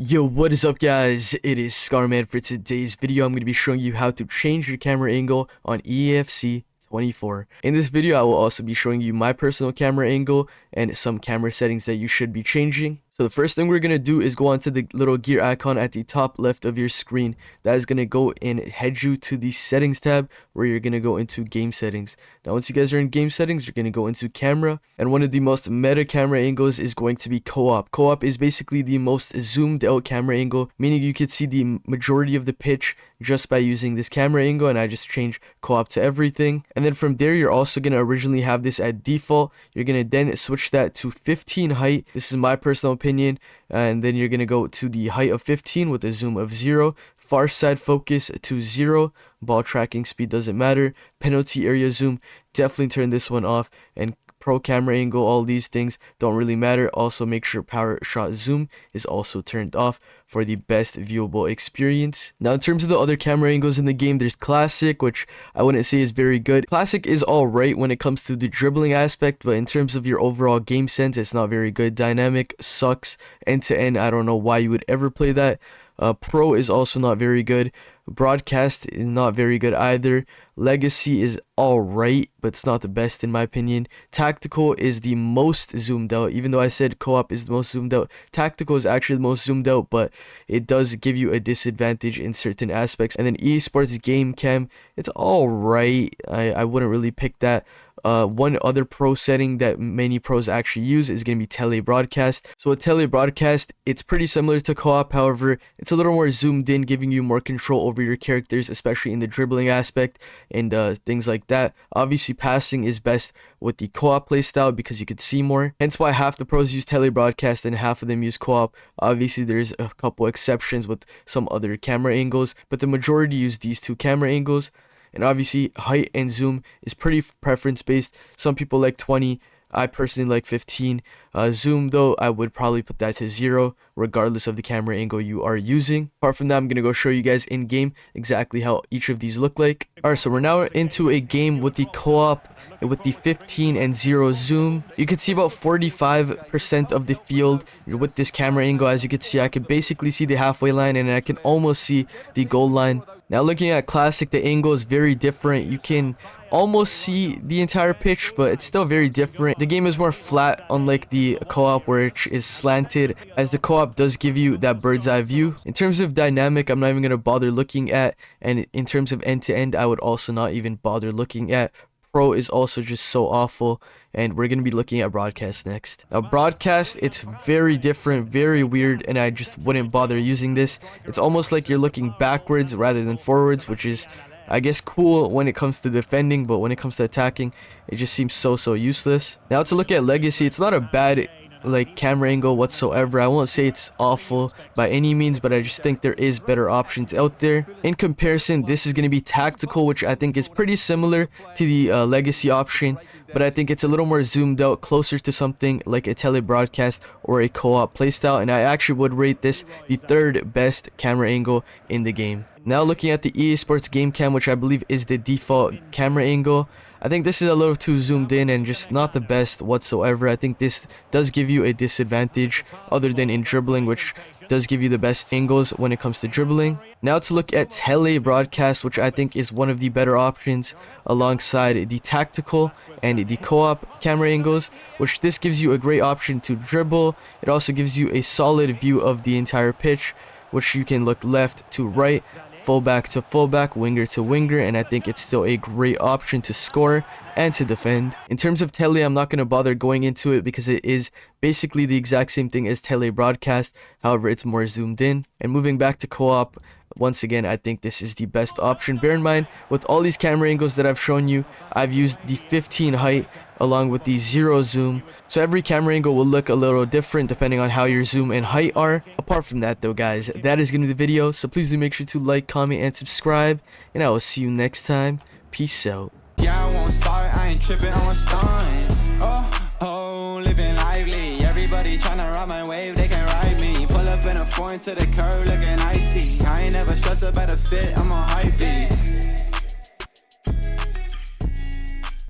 Yo, what is up guys? It is Skaarm, and for today's video I'm going to be showing you how to change your camera angle on Eafc 24. In this video I will also be showing you my personal camera angle and some camera settings that you should be changing. So the first thing we're going to do is go onto the little gear icon at the top left of your screen. That is going to go and head you to the settings tab where you're going to go into game settings. Now once you guys are in game settings, you're going to go into camera, and one of the most meta camera angles is going to be co-op. Co-op is basically the most zoomed out camera angle, meaning you could see the majority of the pitch just by using this camera angle, and I just changed co-op to everything. And then from there you're also going to originally have this at default. You're going to then switch that to 15 height. This is my personal opinion. And then you're going to go to the height of 15 with a zoom of 0, far side focus to 0, ball tracking speed doesn't matter, penalty area zoom, definitely turn this one off, and pro camera angle, all these things don't really matter. Also make sure power shot zoom is also turned off for the best viewable experience. Now in terms of the other camera angles in the game, there's classic, which I wouldn't say is very good. Classic is alright when it comes to the dribbling aspect, but in terms of your overall game sense, it's not very good. Dynamic sucks. End to end, I don't know why you would ever play that. Pro is also not very good. Broadcast is not very good either. Legacy is alright, but it's not the best in my opinion. Tactical is the most zoomed out. Even though I said co-op is the most zoomed out, tactical is actually the most zoomed out, but it does give you a disadvantage in certain aspects. And then esports game cam, it's alright. I wouldn't really pick that. One other pro setting that many pros actually use is going to be tele broadcast. So with tele broadcast, it's pretty similar to co-op. However, it's a little more zoomed in, giving you more control over your characters, especially in the dribbling aspect and things like that. Obviously passing is best with the co-op playstyle because you could see more, hence why half the pros use tele broadcast and half of them use co-op. Obviously there's a couple exceptions with some other camera angles, but the majority use these two camera angles. And obviously height and zoom is pretty preference based. Some people like 20, I personally like 15. Zoom though, I would probably put that to 0 regardless of the camera angle you are using. Apart from that, I'm gonna go show you guys in game exactly how each of these look like. Alright, so we're now into a game with the co-op with the 15 and 0 zoom. You can see about 45% of the field with this camera angle. As you can see, I can basically see the halfway line and I can almost see the goal line. Now looking at classic, the angle is very different. You can almost see the entire pitch, but it's still very different. The game is more flat, unlike the co-op where it is slanted, as the co-op does give you that bird's eye view. In terms of dynamic, I'm not even going to bother looking at, and in terms of end to end, I would also not even bother looking at. Pro is also just so awful, and we're going to be looking at broadcast next. Now broadcast, it's very different, very weird, and I just wouldn't bother using this. It's almost like you're looking backwards rather than forwards, which is, I guess, cool when it comes to defending, but when it comes to attacking, it just seems so useless. Now to look at legacy, it's not a bad camera angle whatsoever. I won't say it's awful by any means, but I just think there is better options out there. In comparison, this is going to be tactical, which I think is pretty similar to the legacy option, but I think it's a little more zoomed out, closer to something like a tele broadcast or a co-op playstyle, and I actually would rate this the third best camera angle in the game. Now looking at the EA Sports game cam, which I believe is the default camera angle, I think this is a little too zoomed in and just not the best whatsoever. I think this does give you a disadvantage other than in dribbling, which does give you the best angles when it comes to dribbling. Now to look at tele broadcast, which I think is one of the better options alongside the tactical and the co-op camera angles, which this gives you a great option to dribble. It also gives you a solid view of the entire pitch, which you can look left to right, fullback to fullback, winger to winger, and I think it's still a great option to score and to defend. In terms of tele, I'm not going to bother going into it because it is basically the exact same thing as tele broadcast, however it's more zoomed in. And moving back to co-op, once again, I think this is the best option. Bear in mind, with all these camera angles that I've shown you, I've used the 15 height along with the 0 zoom, so every camera angle will look a little different depending on how your zoom and height are. Apart from that though guys, that is going to be the video, so please do make sure to like, comment, and subscribe, and I will see you next time. Peace out. Yeah, I won't start, I ain't tripping, I won't start. Oh, living lively. Everybody tryna ride my wave, they can ride me. Pull up in a foreign to the curb looking icy. I ain't never stressed about a fit, I'm on hype beast.